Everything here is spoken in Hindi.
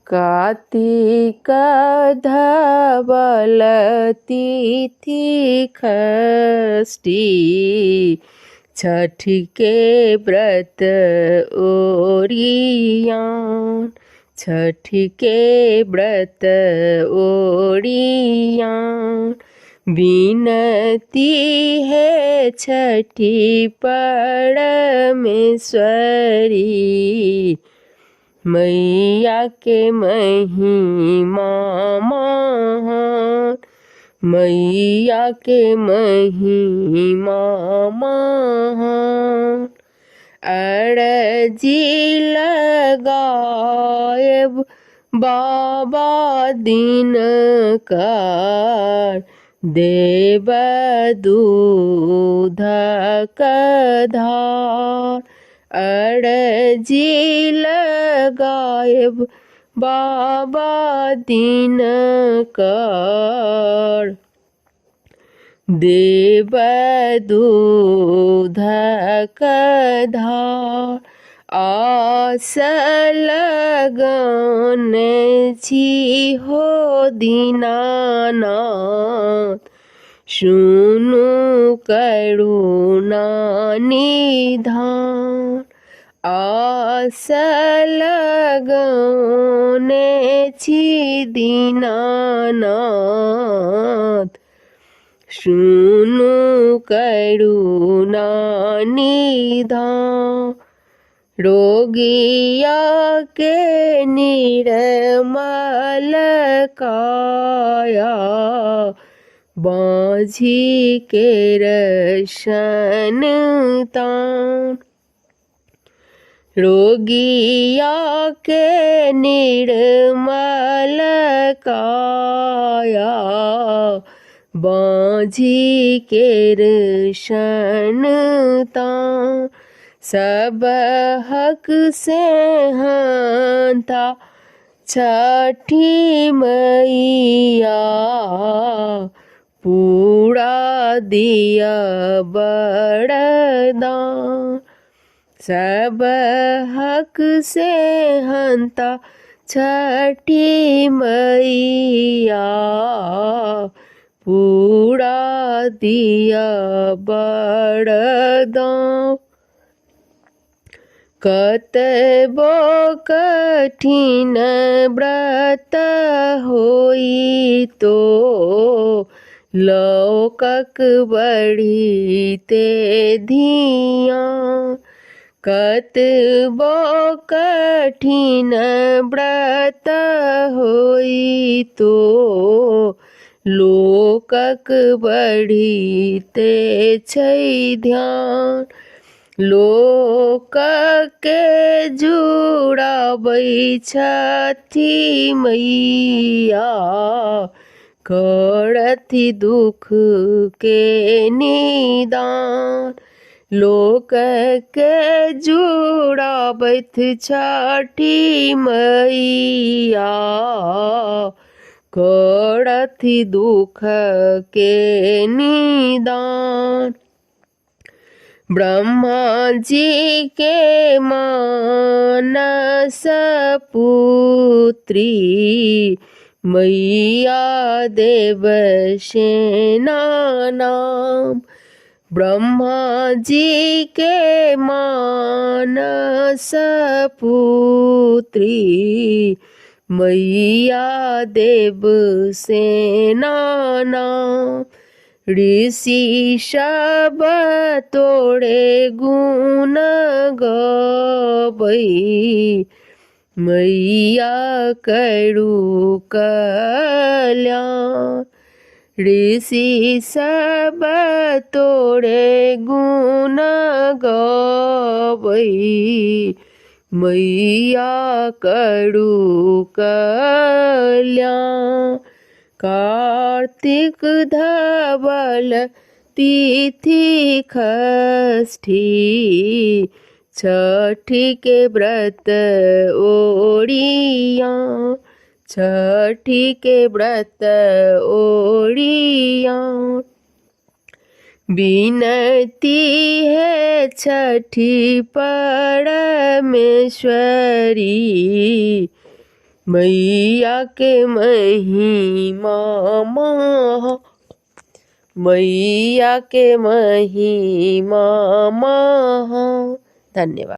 कार्तिक धवल तिथि षष्ठी, छठ के व्रत ओरियान, छठ के व्रत ओरियान। विनती है छठी परमेश्वरी, मैया के महिमा महान, मैया के महिमा महान। अर्जी लगाएब बाबा दिनकर, देव दूध कधार। अर्जी लगाएब बाबा दिनकर, देव दूध कधार। आस लगन छी हो दीनानाथ, सुनु करुणा निधान। आस लगन छी दीनानाथ, सुनु करुणा निधान। रोगिया के निर्मल काया, बाँझी के रशन तान। रोगिया के निर्मल काया, बाँझी के रशन तान। सब हक से हंता छठी मैया, पूरा दिया बरदान। सब हक से हंता छठी मैया, पूरा दिया बरदान। कतबो कठिन व्रत होई तो, लौकक बढ़ीते धियान। कतबो कठिन व्रत होई तो, लोकक बढ़ीते छै ध्यान। लोक के जुड़ाबै छठी मैया, करथि दुख के निदान। लोक के जुड़ाबैत छठी मैया, करथि दुख के निदान। ब्रह्मा जी के मानस पुत्री, मैया देवसेना नाम। ब्रह्मा जी के मानस पुत्री, मैया देवसेना नाम। ऋषि सब तोड़े गुण गबै, मैया करू कल्याण। ऋषि सब तोड़े गुण गबै, मैया करू कल्याण। कार्तिक धवल तिथि षष्ठी, छठ के व्रत ओरियान, छठ के व्रत ओरियान। विनती है छठी परमेश्वरी, मैया के महिमा महा, मैया के महिमा महा। धन्यवाद।